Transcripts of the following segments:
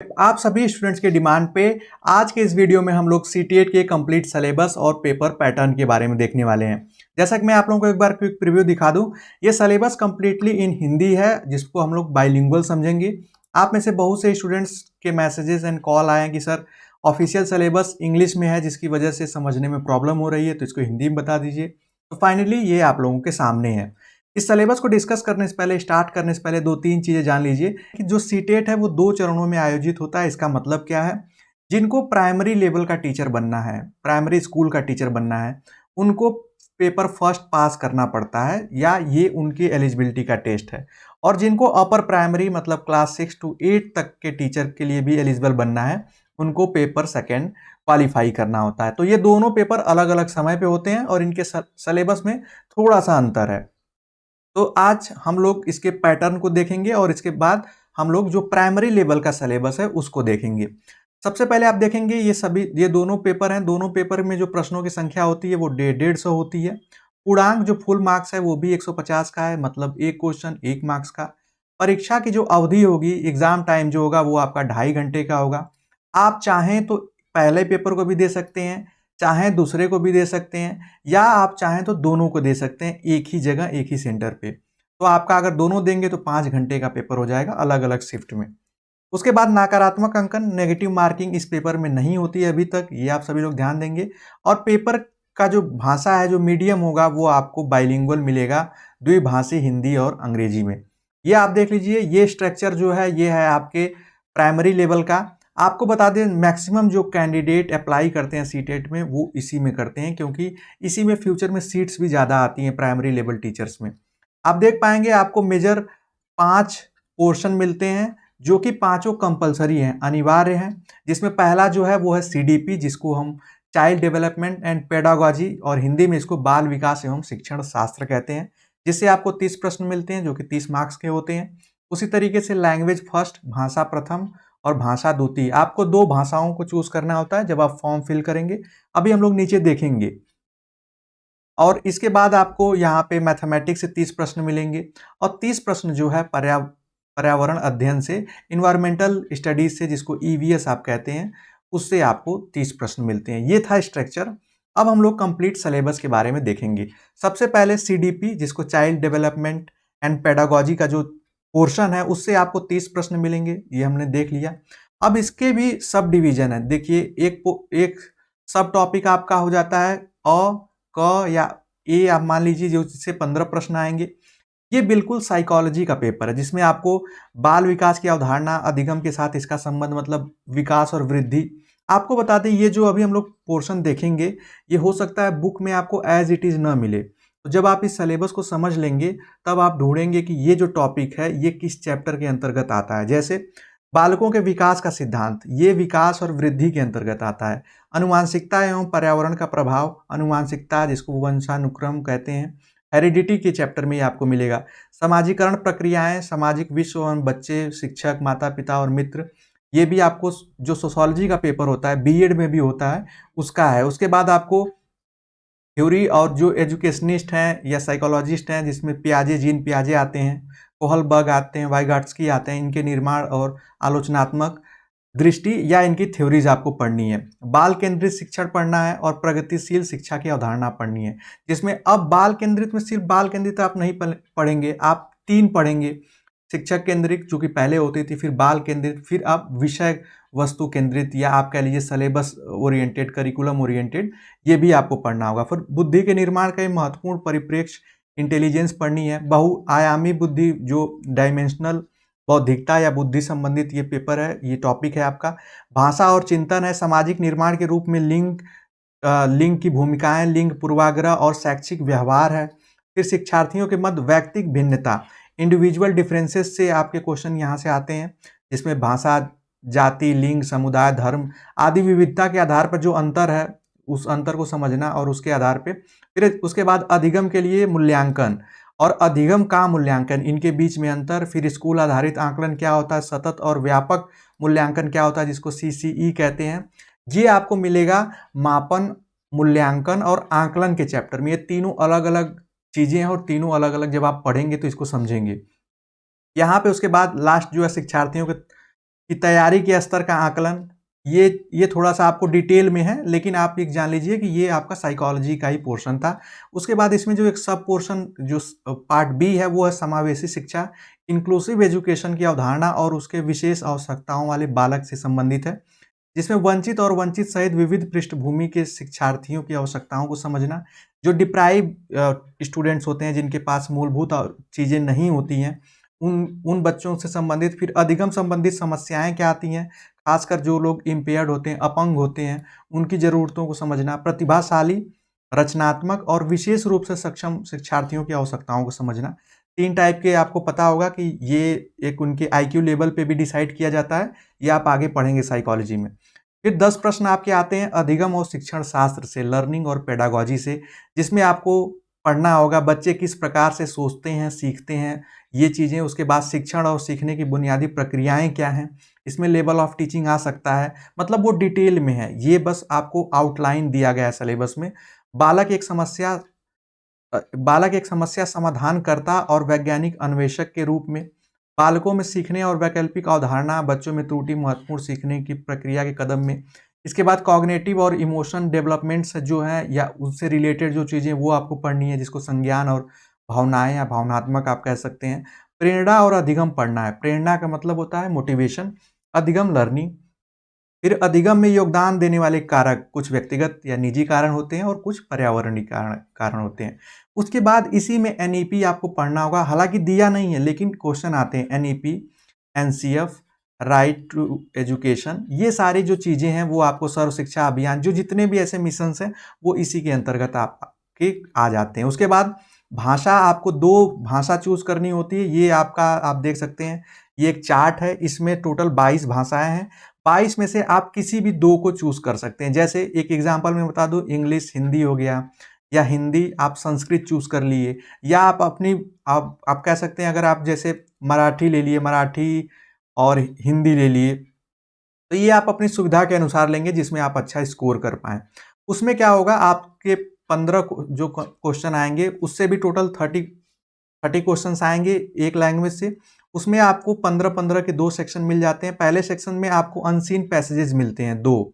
आप सभी स्टूडेंट्स के डिमांड पे आज के इस वीडियो में हम लोग सीटीएट के कंप्लीट सिलेबस और पेपर पैटर्न के बारे में देखने वाले हैं। जैसा कि मैं आप लोगों को एक बार क्विक प्रीव्यू दिखा दूं, ये सिलेबस कंप्लीटली इन हिंदी है जिसको हम लोग बाइलिंगुअल समझेंगे। आप में से बहुत से स्टूडेंट्स के मैसेजेस एंड कॉल आए हैं कि सर ऑफिशियल सिलेबस इंग्लिश में है जिसकी वजह से समझने में प्रॉब्लम हो रही है, तो इसको हिंदी में बता दीजिए। तो फाइनली ये आप लोगों के सामने है। इस सिलेबस को डिस्कस करने से पहले, स्टार्ट करने से पहले 2-3 चीजें जान लीजिए कि जो सीटेट है वो 2 चरणों में आयोजित होता है। इसका मतलब क्या है? जिनको प्राइमरी लेवल का टीचर बनना है, प्राइमरी स्कूल का टीचर बनना है, उनको पेपर फर्स्ट पास करना पड़ता है या ये उनकी एलिजिबिलिटी का टेस्ट है। और जिनको अपर प्राइमरी मतलब क्लास 6 to 8 तक के टीचर के लिए भी एलिजिबल बनना है, उनको पेपर सेकेंड क्वालिफाई करना होता है। तो ये दोनों पेपर अलग अलग समय पे होते हैं और इनके सिलेबस में थोड़ा सा अंतर है। तो आज हम लोग इसके पैटर्न को देखेंगे और इसके बाद हम लोग जो प्राइमरी लेवल का सिलेबस है उसको देखेंगे। सबसे पहले आप देखेंगे ये दोनों पेपर हैं। दोनों पेपर में जो प्रश्नों की संख्या होती है वो 150 होती है। पूर्णांक जो फुल मार्क्स है वो भी 150 का है, मतलब एक क्वेश्चन 1 मार्क्स का। परीक्षा की जो अवधि होगी, एग्जाम टाइम जो होगा वो आपका 2.5 घंटे का होगा। आप चाहें तो पहले पेपर को भी दे सकते हैं, चाहें दूसरे को भी दे सकते हैं, या आप चाहें तो दोनों को दे सकते हैं एक ही जगह एक ही सेंटर पे। तो आपका अगर दोनों देंगे तो 5 घंटे का पेपर हो जाएगा अलग अलग शिफ्ट में। उसके बाद नकारात्मक अंकन, नेगेटिव मार्किंग इस पेपर में नहीं होती है अभी तक, ये आप सभी लोग ध्यान देंगे। और पेपर का जो भाषा है, जो मीडियम होगा, वो आपको बाइलिंगुअल मिलेगा, द्विभाषी हिंदी और अंग्रेजी में। ये आप देख लीजिए, ये स्ट्रक्चर जो है ये है आपके प्राइमरी लेवल का। आपको बता दें मैक्सिमम जो कैंडिडेट अप्लाई करते हैं सीटेट में वो इसी में करते हैं, क्योंकि इसी में फ्यूचर में सीट्स भी ज़्यादा आती हैं प्राइमरी लेवल टीचर्स में। आप देख पाएंगे आपको मेजर 5 पोर्शन मिलते हैं जो कि पांचों कंपलसरी हैं, अनिवार्य हैं। जिसमें पहला जो है वो है सीडीपी, जिसको हम चाइल्ड डेवलपमेंट एंड पेडागोजी और हिंदी में इसको बाल विकास एवं शिक्षण शास्त्र कहते हैं, जिससे आपको 30 प्रश्न मिलते हैं जो कि 30 मार्क्स के होते हैं। उसी तरीके से लैंग्वेज फर्स्ट, भाषा प्रथम और भाषा द्वितीय, आपको 2 भाषाओं को चूज करना होता है जब आप फॉर्म फिल करेंगे। अभी हम लोग नीचे देखेंगे। और इसके बाद आपको यहाँ पे मैथमेटिक्स से 30 प्रश्न मिलेंगे और 30 प्रश्न जो है पर्यावरण अध्ययन से, इन्वायरमेंटल स्टडीज से, जिसको ईवीएस आप कहते हैं, उससे आपको 30 प्रश्न मिलते हैं। ये था स्ट्रक्चर। अब हम लोग कंप्लीट सिलेबस के बारे में देखेंगे। सबसे पहले सीडीपी, जिसको चाइल्ड डेवलपमेंट एंड पेडागोजी का जो पोर्शन है, उससे आपको 30 प्रश्न मिलेंगे, ये हमने देख लिया। अब इसके भी सब डिवीजन है। देखिए, एक सब टॉपिक आपका हो जाता है अ, क या ए, आप मान लीजिए, जो जिससे 15 प्रश्न आएंगे। ये बिल्कुल साइकोलॉजी का पेपर है जिसमें आपको बाल विकास की अवधारणा, अधिगम के साथ इसका संबंध, मतलब विकास और वृद्धि। आपको बता दें ये जो अभी हम लोग पोर्शन देखेंगे, ये हो सकता है बुक में आपको एज इट इज न मिले। तो जब आप इस सिलेबस को समझ लेंगे तब आप ढूंढेंगे कि ये जो टॉपिक है ये किस चैप्टर के अंतर्गत आता है। जैसे बालकों के विकास का सिद्धांत, ये विकास और वृद्धि के अंतर्गत आता है। अनुवांशिकता एवं पर्यावरण का प्रभाव, अनुवांशिकता जिसको वंशानुक्रम कहते हैं, हेरिडिटी के चैप्टर में आपको मिलेगा। समाजीकरण प्रक्रियाएं, सामाजिक विश्व एवं बच्चे, शिक्षक, माता पिता और मित्र, ये भी आपको जो सोशियोलॉजी का पेपर होता है, बीएड में भी होता है, उसका है। उसके बाद आपको थ्योरी और जो एजुकेशनिस्ट हैं या साइकोलॉजिस्ट हैं, जिसमें जीन पियाजे आते हैं, कोहलबर्ग आते हैं, वाइगॉट्स्की आते हैं, इनके निर्माण और आलोचनात्मक दृष्टि या इनकी थ्योरीज आपको पढ़नी है। बाल केंद्रित शिक्षण पढ़ना है और प्रगतिशील शिक्षा की अवधारणा पढ़नी है, जिसमें अब बाल केंद्रित में सिर्फ बाल केंद्रित आप नहीं पढ़ेंगे, आप 3 पढ़ेंगे। शिक्षक केंद्रित जो कि पहले होती थी, फिर बाल केंद्रित, फिर आप विषय वस्तु केंद्रित, या आप कह लीजिए सिलेबस ओरिएंटेड, करिकुलम ओरिएंटेड, ये भी आपको पढ़ना होगा। फिर बुद्धि के निर्माण का महत्वपूर्ण परिप्रेक्ष्य, इंटेलिजेंस पढ़नी है। बहुआयामी बुद्धि, जो डायमेंशनल बौद्धिकता या बुद्धि संबंधित ये पेपर है, ये टॉपिक है आपका। भाषा और चिंतन है। सामाजिक निर्माण के रूप में लिंग की भूमिकाएं, लिंग पूर्वाग्रह और शैक्षिक व्यवहार है। फिर शिक्षार्थियों के मध्य वैयक्तिक भिन्नता, इंडिविजुअल डिफरेंसेस से आपके क्वेश्चन यहाँ से आते हैं, जिसमें भाषा, जाति, लिंग, समुदाय, धर्म आदि विविधता के आधार पर जो अंतर है, उस अंतर को समझना और उसके आधार पे। फिर उसके बाद अधिगम के लिए मूल्यांकन और अधिगम का मूल्यांकन, इनके बीच में अंतर। फिर स्कूल आधारित आंकलन क्या होता है, सतत और व्यापक मूल्यांकन क्या होता है, जिसको सीसीई कहते हैं। ये आपको मिलेगा मापन, मूल्यांकन और आंकलन के चैप्टर में। ये तीनों अलग अलग चीजें हैं और तीनों अलग अलग जब आप पढ़ेंगे तो इसको समझेंगे। यहाँ पे उसके बाद लास्ट जो है शिक्षार्थियों के कि तैयारी के स्तर का आकलन, ये थोड़ा सा आपको डिटेल में है, लेकिन आप एक जान लीजिए कि ये आपका साइकोलॉजी का ही पोर्शन था। उसके बाद इसमें जो एक सब पोर्शन जो पार्ट बी है वो है समावेशी शिक्षा, इंक्लूसिव एजुकेशन की अवधारणा और उसके विशेष आवश्यकताओं वाले बालक से संबंधित है, जिसमें वंचित और वंचित सहित विविध पृष्ठभूमि के शिक्षार्थियों की आवश्यकताओं को समझना, जो डिप्राइव स्टूडेंट्स होते हैं जिनके पास मूलभूत चीज़ें नहीं होती हैं, उन बच्चों से संबंधित, फिर अधिगम संबंधित समस्याएं क्या आती हैं, खासकर जो लोग इम्पेयर्ड होते हैं, अपंग होते हैं, उनकी ज़रूरतों को समझना, प्रतिभाशाली, रचनात्मक और विशेष रूप से सक्षम शिक्षार्थियों की आवश्यकताओं को समझना। 3 टाइप के आपको पता होगा कि ये एक उनके आईक्यू लेवल पे भी डिसाइड किया जाता है, ये आप आगे पढ़ेंगे साइकोलॉजी में। फिर 10 प्रश्न आपके आते हैं अधिगम और शिक्षण शास्त्र से, लर्निंग और पेडागोजी से, जिसमें आपको पढ़ना होगा बच्चे किस प्रकार से सोचते हैं, सीखते हैं, ये चीज़ें। उसके बाद शिक्षण और सीखने की बुनियादी प्रक्रियाएं क्या हैं, इसमें लेवल ऑफ टीचिंग आ सकता है, मतलब वो डिटेल में है, ये बस आपको आउटलाइन दिया गया है सिलेबस में। बालक एक समस्या बालक एक समस्या समाधानकर्ता और वैज्ञानिक अन्वेषक के रूप में, बालकों में सीखने और वैकल्पिक अवधारणा, बच्चों में त्रुटि महत्वपूर्ण सीखने की प्रक्रिया के कदम में। इसके बाद कॉग्निटिव और इमोशन डेवलपमेंट्स जो है या उससे रिलेटेड जो चीज़ें वो आपको पढ़नी है, जिसको संज्ञान और भावनाएं या भावनात्मक आप कह सकते हैं। प्रेरणा और अधिगम पढ़ना है, प्रेरणा का मतलब होता है मोटिवेशन, अधिगम लर्निंग। फिर अधिगम में योगदान देने वाले कारक कुछ व्यक्तिगत या निजी कारण होते हैं और कुछ पर्यावरणीय कारण होते हैं। उसके बाद इसी में एनईपी आपको पढ़ना होगा, हालांकि दिया नहीं है लेकिन क्वेश्चन आते हैं। NEP, NCF, right to education, ये सारी जो चीज़ें हैं वो आपको सर्व शिक्षा अभियान, जो जितने भी ऐसे मिशन हैं वो इसी के अंतर्गत आपके आ जाते हैं। उसके बाद भाषा, आपको 2 भाषा चूज करनी होती है। ये आपका आप देख सकते हैं, ये एक चार्ट है, इसमें टोटल 22 भाषाएं हैं। 22 में से आप किसी भी 2 को चूज कर सकते हैं। जैसे एक एग्जांपल में बता दूं, इंग्लिश हिंदी हो गया, या हिंदी आप संस्कृत चूज कर लिए, या आप अपनी आप कह सकते हैं, अगर आप जैसे मराठी ले लिए, मराठी और हिंदी ले लिए, तो ये आप अपनी सुविधा के अनुसार लेंगे जिसमें आप अच्छा स्कोर कर पाएं। उसमें क्या होगा, आपके 15 जो क्वेश्चन आएंगे उससे भी टोटल 30 क्वेश्चन आएंगे एक लैंग्वेज से। उसमें आपको 15-15 के 2 सेक्शन मिल जाते हैं। पहले सेक्शन में आपको अनसीन पैसेजेस मिलते हैं 2,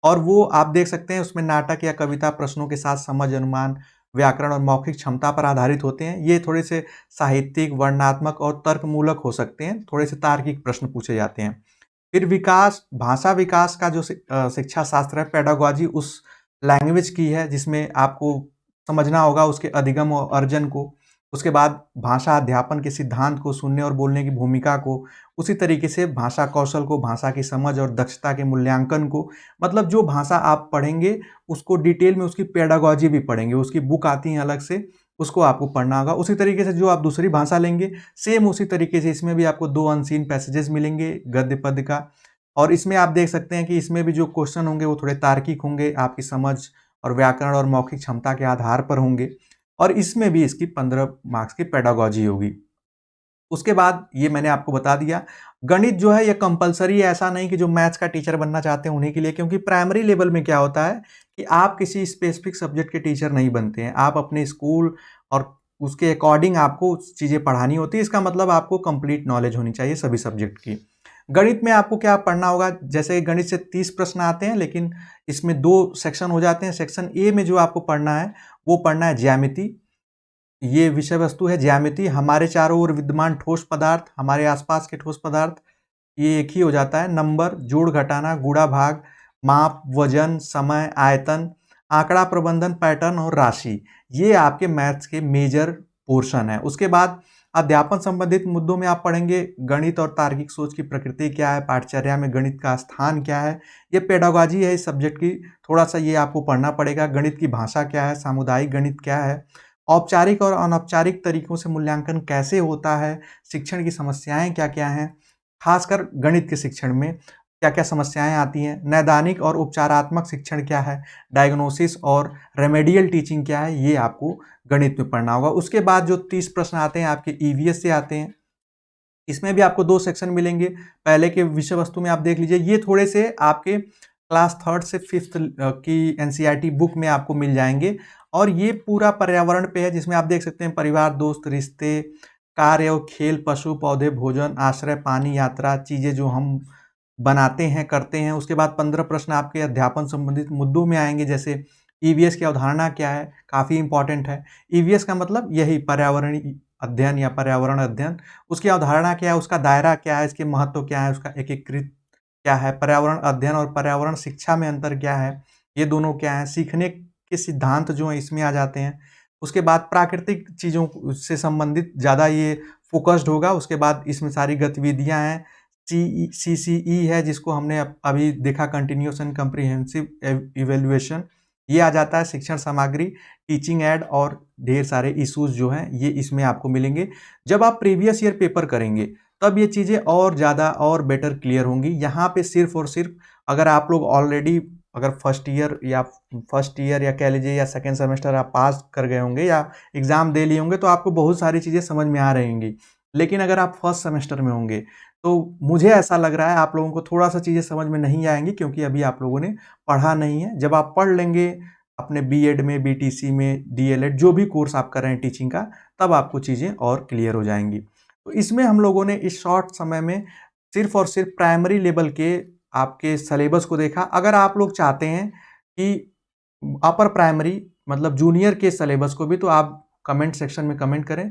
और वो आप देख सकते हैं उसमें नाटक या कविता प्रश्नों के साथ समझ, अनुमान, व्याकरण और मौखिक क्षमता पर आधारित होते हैं। ये थोड़े से साहित्यिक, वर्णनात्मक और तर्कमूलक हो सकते हैं, थोड़े से तार्किक प्रश्न पूछे जाते हैं। फिर विकास, भाषा विकास का जो शिक्षा शास्त्र है, पेडागोजी, उस लैंग्वेज की है जिसमें आपको समझना होगा उसके अधिगम और अर्जन को। उसके बाद भाषा अध्यापन के सिद्धांत को, सुनने और बोलने की भूमिका को, उसी तरीके से भाषा कौशल को, भाषा की समझ और दक्षता के मूल्यांकन को, मतलब जो भाषा आप पढ़ेंगे उसको डिटेल में उसकी पेडागोजी भी पढ़ेंगे, उसकी बुक आती है अलग से, उसको आपको पढ़ना होगा। उसी तरीके से जो आप दूसरी भाषा लेंगे, सेम उसी तरीके से इसमें भी आपको 2 अनसीन पैसेजेस मिलेंगे गद्य पद्य का। और इसमें आप देख सकते हैं कि इसमें भी जो क्वेश्चन होंगे वो थोड़े तार्किक होंगे, आपकी समझ और व्याकरण और मौखिक क्षमता के आधार पर होंगे, और इसमें भी इसकी 15 मार्क्स की पेडागोजी होगी। उसके बाद ये मैंने आपको बता दिया, गणित जो है ये कंपलसरी है, ऐसा नहीं कि जो मैथ्स का टीचर बनना चाहते हैं उन्हीं के लिए, क्योंकि प्राइमरी लेवल में क्या होता है कि आप किसी स्पेसिफिक सब्जेक्ट के टीचर नहीं बनते हैं, आप अपने स्कूल और उसके अकॉर्डिंग आपको चीज़ें पढ़ानी होती है। इसका मतलब आपको कंप्लीट नॉलेज होनी चाहिए सभी सब्जेक्ट की। गणित में आपको क्या पढ़ना होगा, जैसे गणित से 30 प्रश्न आते हैं, लेकिन इसमें 2 सेक्शन हो जाते हैं। सेक्शन ए में जो आपको पढ़ना है वो पढ़ना है ज्यामिति। ये विषय वस्तु है ज्यामिति, हमारे चारों ओर विद्यमान ठोस पदार्थ, हमारे आसपास के ठोस पदार्थ, ये एक ही हो जाता है। नंबर, जोड़ घटाना, गुणा भाग, माप, वजन, समय, आयतन, आंकड़ा प्रबंधन, पैटर्न और राशि, ये आपके मैथ्स के मेजर पोर्शन है। उसके बाद अध्यापन संबंधित मुद्दों में आप पढ़ेंगे गणित और तार्किक सोच की प्रकृति क्या है, पाठचर्या में गणित का स्थान क्या है, ये पेडागोजी है इस सब्जेक्ट की, थोड़ा सा ये आपको पढ़ना पड़ेगा। गणित की भाषा क्या है, सामुदायिक गणित क्या है, औपचारिक और अनौपचारिक तरीकों से मूल्यांकन कैसे होता है, शिक्षण की समस्याएं क्या क्या हैं, खासकर गणित के शिक्षण में क्या क्या समस्याएं आती हैं, नैदानिक और उपचारात्मक शिक्षण क्या है, डायग्नोसिस और रेमेडियल टीचिंग क्या है, ये आपको गणित में पढ़ना होगा। उसके बाद जो 30 प्रश्न आते हैं आपके ईवीएस से आते हैं, इसमें भी आपको 2 सेक्शन मिलेंगे। पहले के विषय वस्तु में आप देख लीजिए, ये थोड़े से आपके क्लास 3rd से 5th की एनसीईआरटी बुक में आपको मिल जाएंगे, और ये पूरा पर्यावरण पे है, जिसमें आप देख सकते हैं परिवार, दोस्त, रिश्ते, कार्य और खेल, पशु, पौधे, भोजन, आश्रय, पानी, यात्रा, चीज़ें जो हम बनाते हैं, करते हैं। उसके बाद 15 प्रश्न आपके अध्यापन संबंधित मुद्दों में आएंगे, जैसे ईवीएस की अवधारणा क्या है, काफ़ी इंपॉर्टेंट है। ईवीएस का मतलब यही पर्यावरणीय अध्ययन या पर्यावरण अध्ययन। उसकी अवधारणा क्या है, उसका दायरा क्या है, इसके महत्व क्या है, उसका एकीकृत क्या है, पर्यावरण अध्ययन और पर्यावरण शिक्षा में अंतर क्या है, ये दोनों क्या है, सीखने के सिद्धांत जो हैं इसमें आ जाते हैं। उसके बाद प्राकृतिक चीज़ों से संबंधित ज़्यादा ये फोकस्ड होगा। उसके बाद इसमें सारी गतिविधियाँ हैं। CCE है, जिसको हमने अभी देखा, कंटिन्यूअस एंड कम्प्रिहेंसिव इवैल्यूएशन, ये आ जाता है। शिक्षण सामग्री, टीचिंग एड और ढेर सारे इश्यूज जो हैं ये इसमें आपको मिलेंगे। जब आप प्रीवियस ईयर पेपर करेंगे तब ये चीज़ें और ज़्यादा और बेटर क्लियर होंगी। यहाँ पे सिर्फ और सिर्फ अगर आप लोग ऑलरेडी अगर फर्स्ट ईयर या कह लीजिए या सेकेंड सेमेस्टर आप पास कर गए होंगे या एग्ज़ाम दे लिए होंगे तो आपको बहुत सारी चीज़ें समझ में आ रहेंगी। लेकिन अगर आप फर्स्ट सेमेस्टर में होंगे तो मुझे ऐसा लग रहा है आप लोगों को थोड़ा सा चीज़ें समझ में नहीं आएंगी, क्योंकि अभी आप लोगों ने पढ़ा नहीं है। जब आप पढ़ लेंगे अपने बीएड में, बीटीसी में, डीएलएड जो भी कोर्स आप कर रहे हैं टीचिंग का, तब आपको चीज़ें और क्लियर हो जाएंगी। तो इसमें हम लोगों ने इस शॉर्ट समय में सिर्फ और सिर्फ प्राइमरी लेवल के आपके सिलेबस को देखा। अगर आप लोग चाहते हैं कि अपर प्राइमरी मतलब जूनियर के सिलेबस को भी, तो आप कमेंट सेक्शन में कमेंट करें,